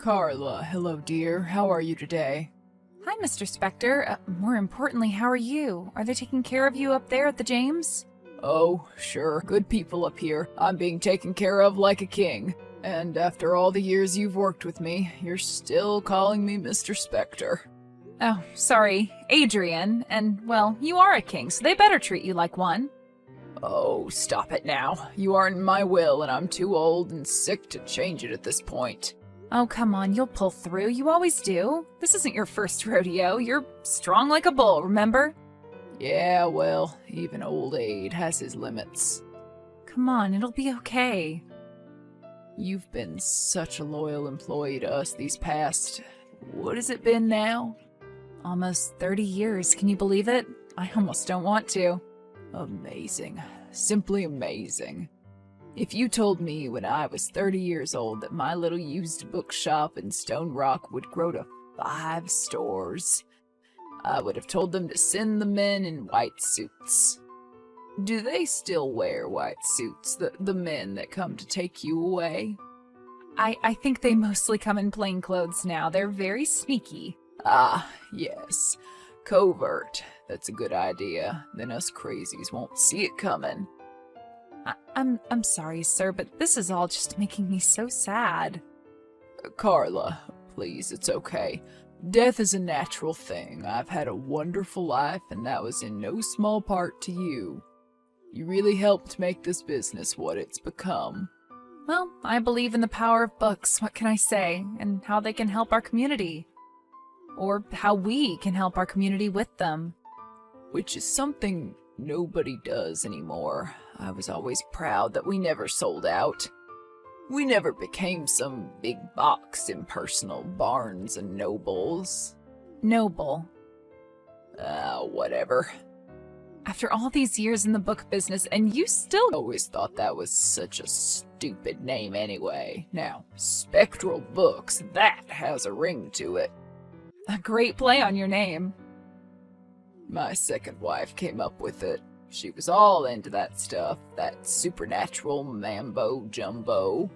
Carla, hello dear. How are you today? Hi, Mr. Spectre. More importantly, how are you? Are they taking care of you up there at the James? Oh, sure. Good people up here. I'm being taken care of like a king. And after all the years you've worked with me, you're still calling me Mr. Spectre. Oh, sorry, Adrian. And, well, you are a king, so they better treat you like one. Oh, stop it now. You aren't in my will, and I'm too old and sick to change it at this point. Oh, come on, you'll pull through. You always do. This isn't your first rodeo. You're strong like a bull, remember? Yeah, well, even old Aid has his limits. Come on, it'll be okay. You've been such a loyal employee to us these past... what has it been now? Almost 30 years, can you believe it? I almost don't want to. Amazing. Simply amazing. If you told me when I was 30 years old that my little used bookshop in Stone Rock would grow to 5 stores, I would have told them to send the men in white suits. Do they still wear white suits, the men that come to take you away? I think they mostly come in plain clothes now. They're very sneaky. Ah, yes. Covert. That's a good idea. Then us crazies won't see it coming. I'm sorry, sir, but this is all just making me so sad. Carla, please, it's okay. Death is a natural thing. I've had a wonderful life, and that was in no small part to you. You really helped make this business what it's become. Well, I believe in the power of books, what can I say, and how they can help our community. Or how we can help our community with them. Which is something nobody does anymore. I was always proud that we never sold out. We never became some big box impersonal Barnes and Nobles. Noble. Whatever. After all these years in the book business, and you still always thought that was such a stupid name anyway. Now, Spectral Books, that has a ring to it. A great play on your name. My second wife came up with it. She was all into that stuff, that supernatural mambo-jumbo.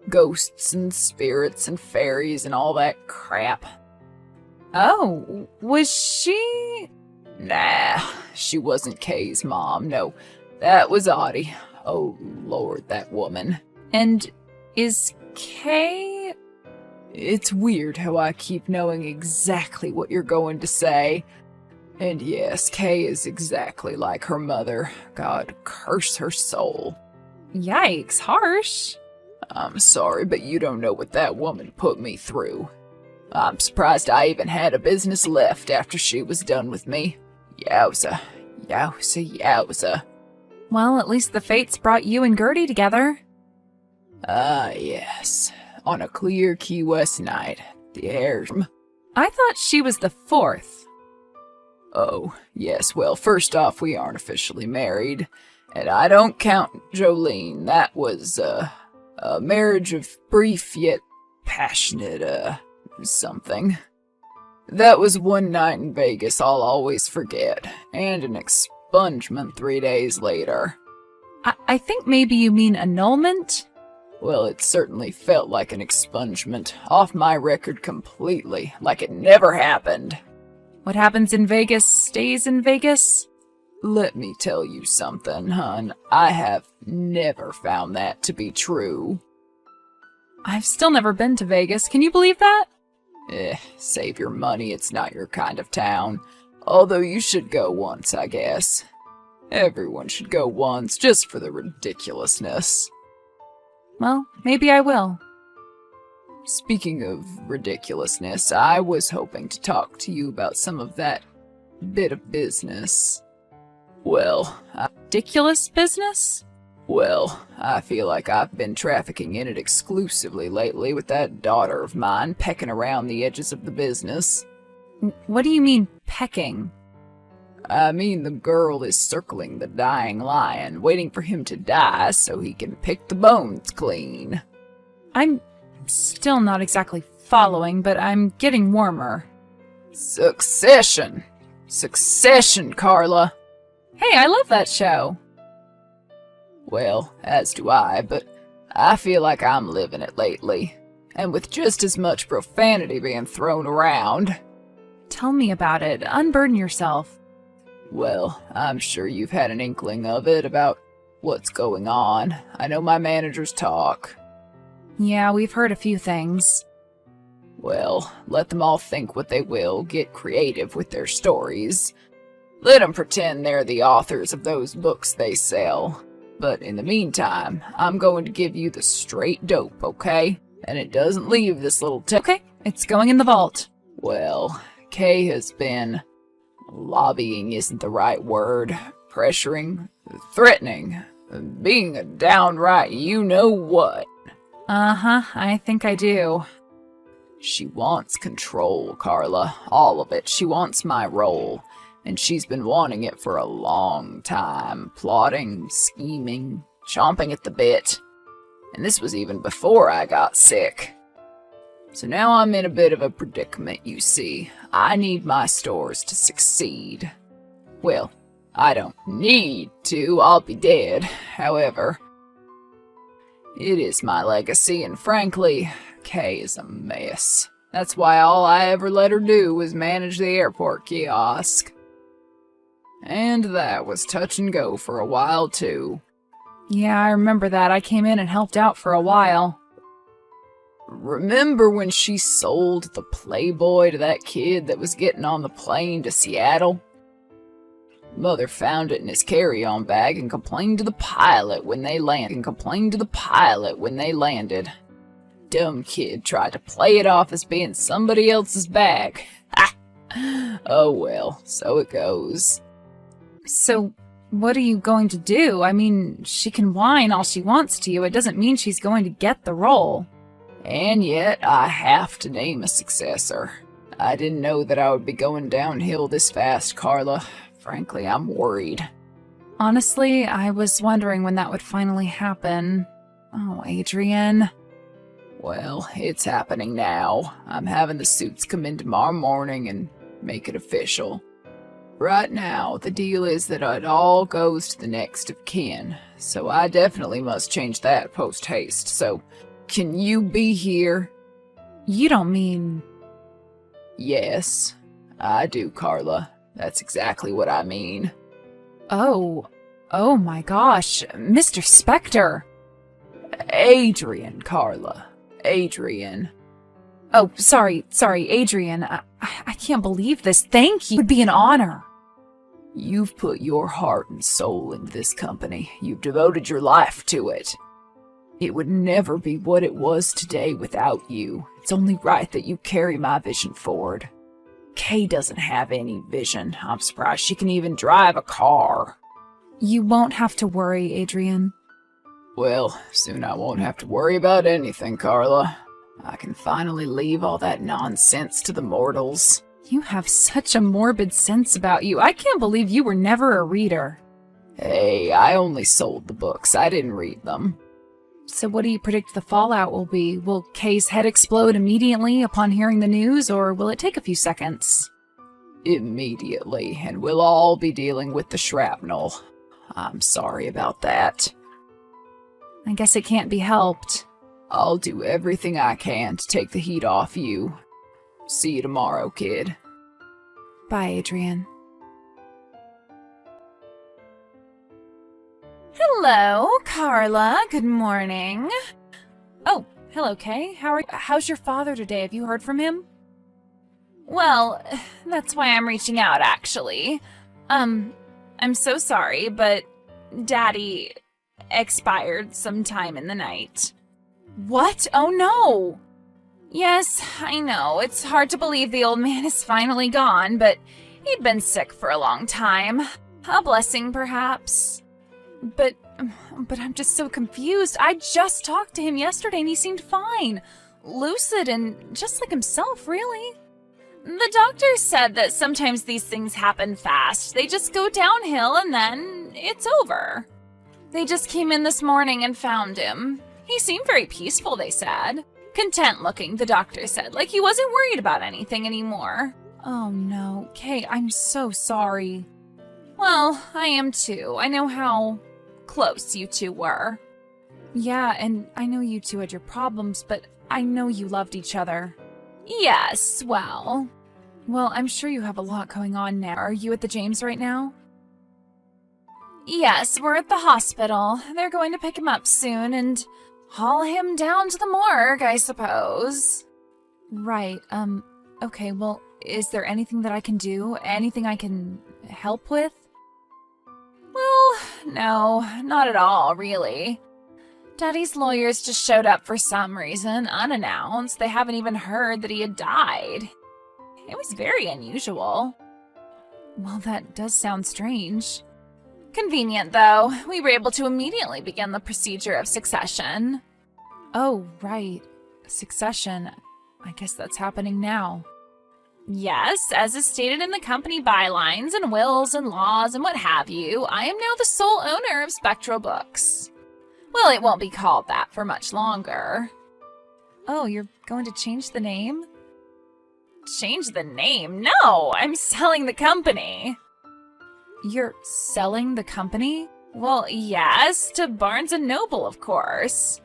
Ghosts and spirits and fairies and all that crap. Oh, was she... Nah, she wasn't Kay's mom, no. That was Audie. Oh, Lord, that woman. And is Kay... It's weird how I keep knowing exactly what you're going to say. And yes, Kay is exactly like her mother. God curse her soul. Yikes, harsh. I'm sorry, but you don't know what that woman put me through. I'm surprised I even had a business left after she was done with me. Yowza, yowza, yowza. Well, at least the fates brought you and Gertie together. Ah, yes. On a clear Key West night. The air... I thought she was the 4th. Oh, yes, well, first off, we aren't officially married. And I don't count Jolene. That was, a marriage of brief yet passionate, something. That was one night in Vegas I'll always forget, and an expungement 3 days later. I think maybe you mean annulment? Well, it certainly felt like an expungement, off my record completely, like it never happened. What happens in Vegas stays in Vegas? Let me tell you something, hon. I have never found that to be true. I've still never been to Vegas. Can you believe that? Save your money. It's not your kind of town. Although you should go once, I guess. Everyone should go once, just for the ridiculousness. Well, maybe I will. Speaking of ridiculousness, I was hoping to talk to you about some of that bit of business. Well, ridiculous business? Well, I feel like I've been trafficking in it exclusively lately with that daughter of mine pecking around the edges of the business. What do you mean, pecking? I mean the girl is circling the dying lion, waiting for him to die so he can pick the bones clean. I'm still not exactly following, but I'm getting warmer. Succession! Succession, Carla! Hey, I love that show. Well, as do I, but I feel like I'm living it lately. and with just as much profanity being thrown around. Tell me about it. Unburden yourself. Well, I'm sure you've had an inkling of it about what's going on. I know my managers talk. Yeah, we've heard a few things. Well, let them all think what they will, get creative with their stories. Let them pretend they're the authors of those books they sell. But in the meantime, I'm going to give you the straight dope, okay? And it doesn't leave this little Okay, it's going in the vault. Well, Kay has been... lobbying isn't the right word. Pressuring, threatening, being a downright you-know-what. Uh-huh, I think I do. She wants control, Carla. All of it. She wants my role. And she's been wanting it for a long time. Plotting, scheming, chomping at the bit. And this was even before I got sick. So now I'm in a bit of a predicament, you see. I need my stores to succeed. Well, I don't need to. I'll be dead. However, it is my legacy, and frankly, Kay is a mess. That's why all I ever let her do was manage the airport kiosk. And that was touch and go for a while, too. Yeah, I remember that. I came in and helped out for a while. Remember when she sold the Playboy to that kid that was getting on the plane to Seattle? Mother found it in his carry-on bag and complained to the pilot when they landed. Dumb kid tried to play it off as being somebody else's bag. Ha! Oh well, so it goes. So, what are you going to do? I mean, she can whine all she wants to you. It doesn't mean she's going to get the role. And yet, I have to name a successor. I didn't know that I would be going downhill this fast, Carla. Frankly, I'm worried. Honestly, I was wondering when that would finally happen. Oh, Adrian. Well, it's happening now. I'm having the suits come in tomorrow morning and make it official. Right now, the deal is that it all goes to the next of kin, so I definitely must change that post-haste, so can you be here? You don't mean... Yes, I do, Carla. That's exactly what I mean. Oh my gosh, Mr. Spectre. Adrian, Carla. Adrian. Oh, sorry, Adrian. I can't believe this. Thank you. It would be an honor. You've put your heart and soul into this company. You've devoted your life to it. It would never be what it was today without you. It's only right that you carry my vision forward. Kay doesn't have any vision. I'm surprised she can even drive a car. You won't have to worry, Adrian. Well, soon I won't have to worry about anything, Carla. I can finally leave all that nonsense to the mortals. You have such a morbid sense about you. I can't believe you were never a reader. Hey, I only sold the books. I didn't read them. So what do you predict the fallout will be? Will Kay's head explode immediately upon hearing the news, or will it take a few seconds? Immediately, and we'll all be dealing with the shrapnel. I'm sorry about that. I guess it can't be helped. I'll do everything I can to take the heat off you. See you tomorrow, kid. Bye, Adrian. Hello, Carla. Good morning. Oh, hello, Kay. How's your father today? Have you heard from him? Well, that's why I'm reaching out, actually. I'm so sorry, but Daddy expired sometime in the night. What? Oh no! Yes, I know. It's hard to believe the old man is finally gone, but he'd been sick for a long time. A blessing, perhaps. But I'm just so confused. I just talked to him yesterday and he seemed fine. Lucid and just like himself, really. The doctor said that sometimes these things happen fast. They just go downhill and then it's over. They just came in this morning and found him. He seemed very peaceful, they said. Content looking, the doctor said, like he wasn't worried about anything anymore. Oh no, Kay, I'm so sorry. Well, I am too. I know how close you two were. Yeah, and I know you two had your problems, but I know you loved each other. Yes, well, I'm sure you have a lot going on now. Are you at the James right now? Yes, we're at the hospital. They're going to pick him up soon and haul him down to the morgue, I suppose. Right, okay, well, is there anything that I can do? Anything I can help with? Well, no, not at all, really. Daddy's lawyers just showed up for some reason, unannounced. They haven't even heard that he had died. It was very unusual. Well, that does sound strange. Convenient, though. We were able to immediately begin the procedure of succession. Oh, right. Succession. I guess that's happening now. Yes, as is stated in the company bylines and wills and laws and what have you, I am now the sole owner of Spectral Books. Well, it won't be called that for much longer. Oh, you're going to change the name? Change the name? No, I'm selling the company. You're selling the company? Well, yes, to Barnes & Noble, of course.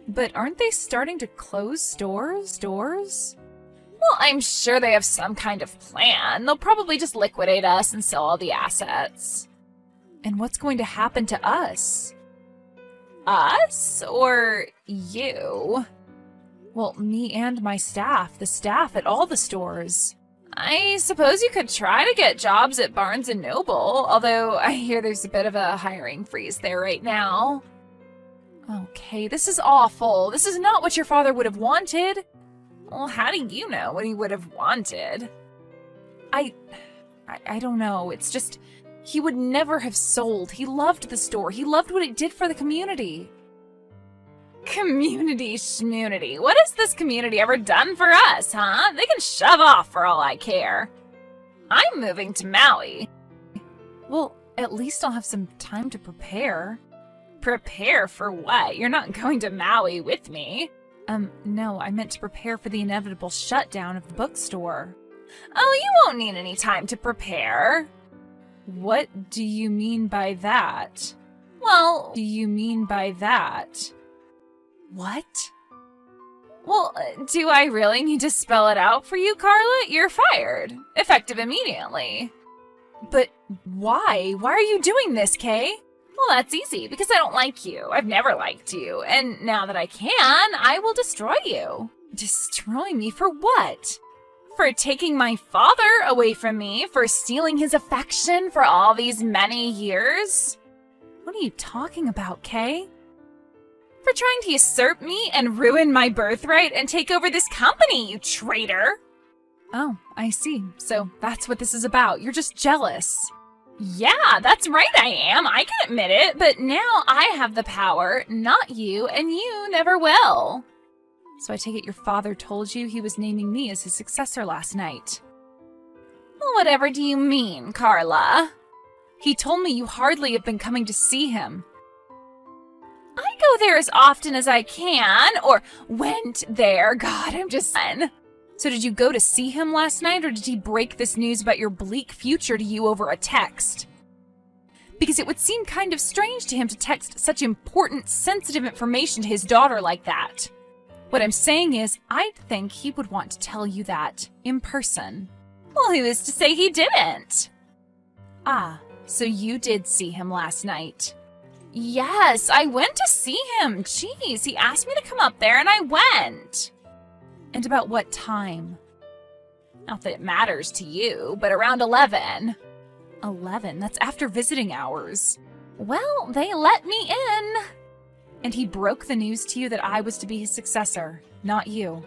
But aren't they starting to close stores? Well, I'm sure they have some kind of plan. They'll probably just liquidate us and sell all the assets. And what's going to happen to us? Us? Or you? Well, me and my staff. The staff at all the stores. I suppose you could try to get jobs at Barnes & Noble, although I hear there's a bit of a hiring freeze there right now. Okay, this is awful. This is not what your father would have wanted. Well, how do you know what he would have wanted? I don't know. It's just, he would never have sold. He loved the store. He loved what it did for the community. Community schmunity. What has this community ever done for us, huh? They can shove off for all I care. I'm moving to Maui. Well, at least I'll have some time to prepare. Prepare for what? You're not going to Maui with me. No, I meant to prepare for the inevitable shutdown of the bookstore. Oh, you won't need any time to prepare. What do you mean by that? Well, do you mean by that? What? Well, do I really need to spell it out for you, Carla? You're fired. Effective immediately. But why? Why are you doing this, Kay? Well, that's easy, because I don't like you. I've never liked you. And now that I can, I will destroy you. Destroy me for what? For taking my father away from me, for stealing his affection for all these many years? What are you talking about, Kay? For trying to usurp me and ruin my birthright and take over this company, you traitor! Oh, I see. So that's what this is about. You're just jealous. Yeah, that's right I am. I can admit it, but now I have the power, not you, and you never will. So I take it your father told you he was naming me as his successor last night. Whatever do you mean, Carla? He told me you hardly have been coming to see him. I go there as often as I can, or went there. God, I'm just done. So did you go to see him last night, or did he break this news about your bleak future to you over a text? Because it would seem kind of strange to him to text such important, sensitive information to his daughter like that. What I'm saying is, I'd think he would want to tell you that in person. Well, who is to say he didn't? Ah, so you did see him last night. Yes, I went to see him. Jeez, he asked me to come up there and I went. And about what time? Not that it matters to you, but around 11. 11? That's after visiting hours. Well, they let me in. And he broke the news to you that I was to be his successor, not you.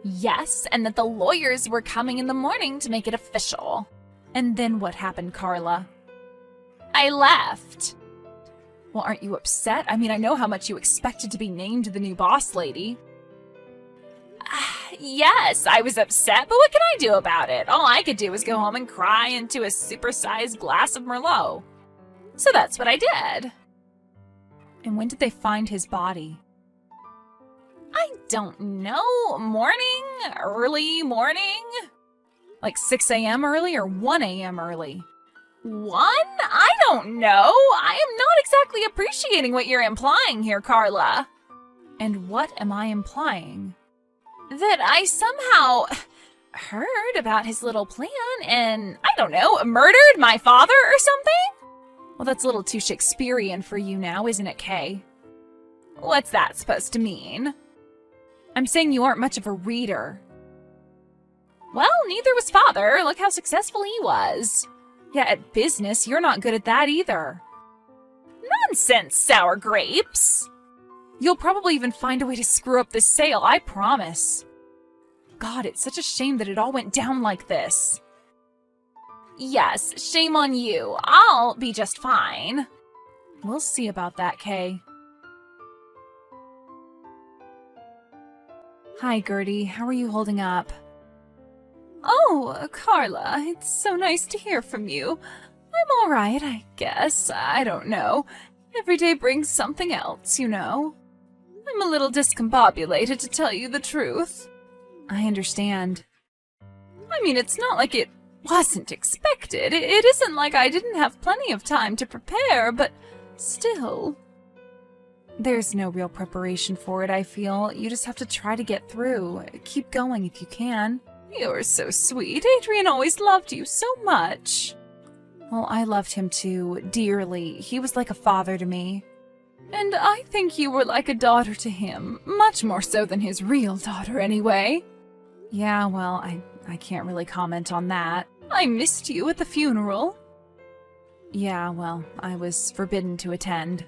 Yes, and that the lawyers were coming in the morning to make it official. And then what happened, Carla? I left. Well, aren't you upset? I mean, I know how much you expected to be named the new boss lady. Yes, I was upset, but what can I do about it? All I could do was go home and cry into a supersized glass of Merlot. So that's what I did. And when did they find his body? I don't know. Morning? Early morning? Like 6 a.m. early or 1 a.m. early? 1? I don't know. I am not exactly appreciating what you're implying here, Carla. And what am I implying? That I somehow heard about his little plan and, I don't know, murdered my father or something? Well, that's a little too Shakespearean for you now, isn't it, Kay? What's that supposed to mean? I'm saying you aren't much of a reader. Well, neither was father. Look how successful he was. Yeah, at business, you're not good at that either. Nonsense, sour grapes. You'll probably even find a way to screw up this sale, I promise. God, it's such a shame that it all went down like this. Yes, shame on you. I'll be just fine. We'll see about that, Kay. Hi, Gertie. How are you holding up? Oh, Carla, it's so nice to hear from you. I'm all right, I guess. I don't know. Every day brings something else, you know. I'm a little discombobulated, to tell you the truth. I understand. I mean, it's not like it wasn't expected. It isn't like I didn't have plenty of time to prepare, but still. There's no real preparation for it, I feel. You just have to try to get through. Keep going if you can. You're so sweet. Adrian always loved you so much. Well, I loved him too, dearly. He was like a father to me. And I think you were like a daughter to him, much more so than his real daughter anyway. Yeah, well, I can't really comment on that. I missed you at the funeral. Yeah, well, I was forbidden to attend.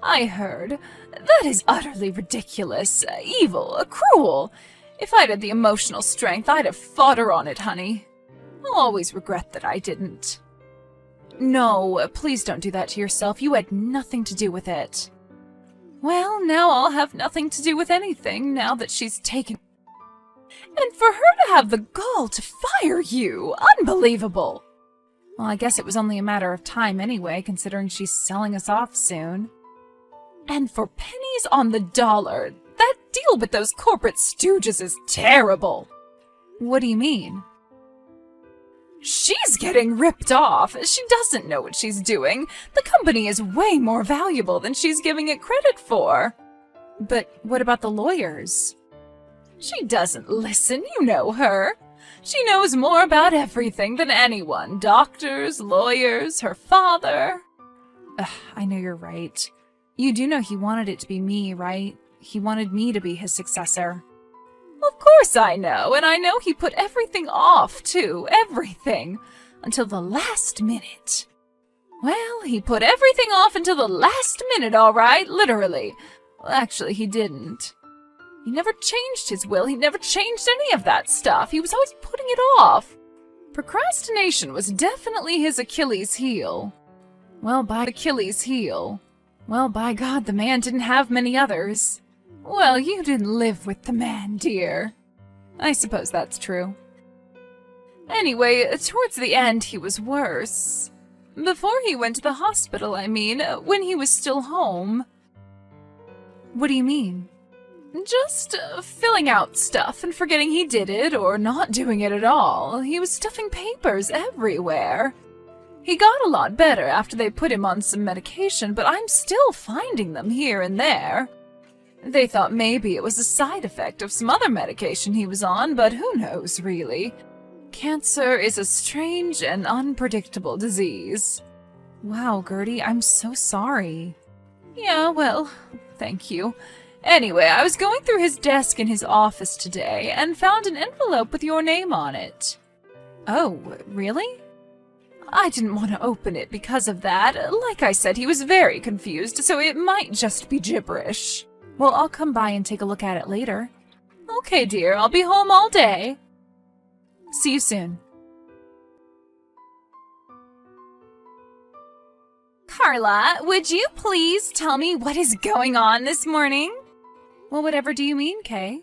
I heard. That is utterly ridiculous, evil, cruel. If I'd had the emotional strength, I'd have fought her on it, honey. I'll always regret that I didn't. No, please don't do that to yourself. You had nothing to do with it. Well, now I'll have nothing to do with anything, now that she's taken. And for her to have the gall to fire you! Unbelievable! Well, I guess it was only a matter of time anyway, considering she's selling us off soon. And for pennies on the dollar, that deal with those corporate stooges is terrible! What do you mean? She's getting ripped off. She doesn't know what she's doing. The company is way more valuable than she's giving it credit for. But what about the lawyers? She doesn't listen, you know her. She knows more about everything than anyone. Doctors, lawyers, her father. I know you're right. You do know he wanted it to be me, right? He wanted me to be his successor. Of course I know, and I know he put everything off, too. Everything. Until the last minute. Well, he put everything off until the last minute, all right, literally. Well, actually, he didn't. He never changed his will. He never changed any of that stuff. He was always putting it off. Procrastination was definitely his Achilles heel. Well, by God, the man didn't have many others. Well, you didn't live with the man, dear. I suppose that's true. Anyway, towards the end, he was worse. Before he went to the hospital, I mean, when he was still home. What do you mean? Just filling out stuff and forgetting he did it, or not doing it at all. He was stuffing papers everywhere. He got a lot better after they put him on some medication, but I'm still finding them here and there. They thought maybe it was a side effect of some other medication he was on, but who knows, really? Cancer is a strange and unpredictable disease. Wow, Gertie, I'm so sorry. Yeah, well, thank you. Anyway, I was going through his desk in his office today and found an envelope with your name on it. Oh, really? I didn't want to open it because of that. Like I said, he was very confused, so it might just be gibberish. Well, I'll come by and take a look at it later. Okay, dear, I'll be home all day. See you soon. Carla, would you please tell me what is going on this morning? Well, whatever do you mean, Kay?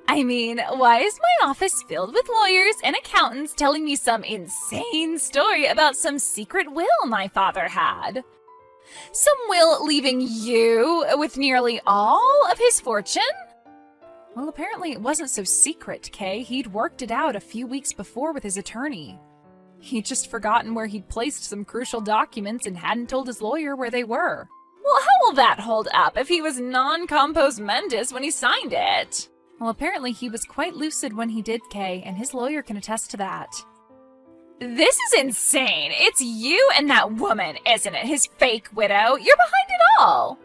I mean, why is my office filled with lawyers and accountants telling me some insane story about some secret will my father had? Some will leaving you with nearly all of his fortune? Well, apparently it wasn't so secret, Kay. He'd worked it out a few weeks before with his attorney. He'd just forgotten where he'd placed some crucial documents and hadn't told his lawyer where they were. Well, how will that hold up if he was non-compos mentis when he signed it? Well, apparently he was quite lucid when he did, Kay, and his lawyer can attest to that. This is insane. It's you and that woman, isn't it? His fake widow. You're behind it all.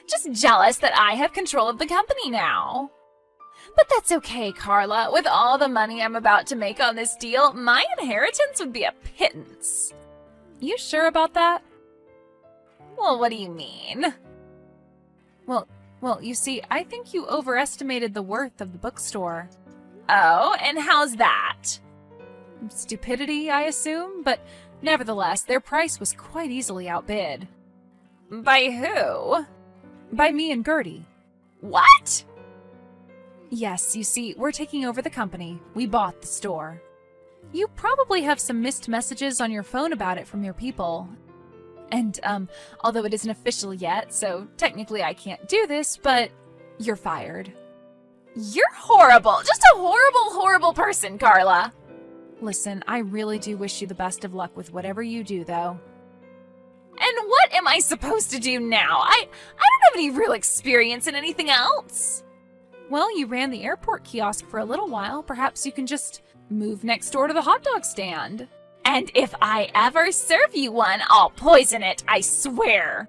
Just jealous that I have control of the company now. But that's okay, Carla. With all the money I'm about to make on this deal, my inheritance would be a pittance. You sure about that? Well, what do you mean? Well, you see, I think you overestimated the worth of the bookstore. Oh, and how's that? Stupidity, I assume, but nevertheless, their price was quite easily outbid. By who? By me and Gertie. What? Yes, you see, we're taking over the company. We bought the store. You probably have some missed messages on your phone about it from your people. And, although it isn't official yet, so technically I can't do this, but you're fired. You're horrible. Just a horrible, horrible person, Carla. Listen, I really do wish you the best of luck with whatever you do, though. And what am I supposed to do now? I don't have any real experience in anything else. Well, you ran the airport kiosk for a little while. Perhaps you can just move next door to the hot dog stand. And if I ever serve you one, I'll poison it, I swear.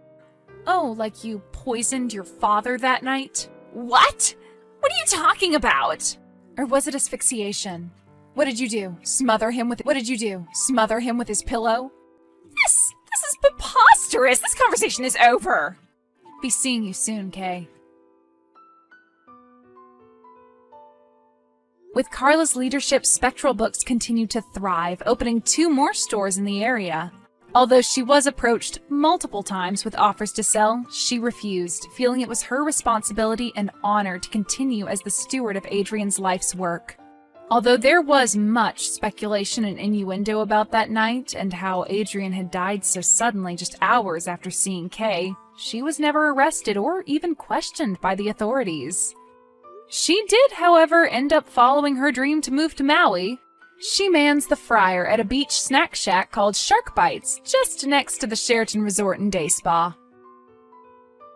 Oh, like you poisoned your father that night? What? What are you talking about? Or was it asphyxiation? What did you do? Smother him with his pillow? This is preposterous. This conversation is over. Be seeing you soon, Kay. With Carla's leadership, Spectral Books continued to thrive, opening 2 more stores in the area. Although she was approached multiple times with offers to sell, she refused, feeling it was her responsibility and honor to continue as the steward of Adrian's life's work. Although there was much speculation and innuendo about that night and how Adrian had died so suddenly just hours after seeing Kay, she was never arrested or even questioned by the authorities. She did, however, end up following her dream to move to Maui. She mans the Friar at a beach snack shack called Shark Bites, just next to the Sheraton Resort and Day Spa.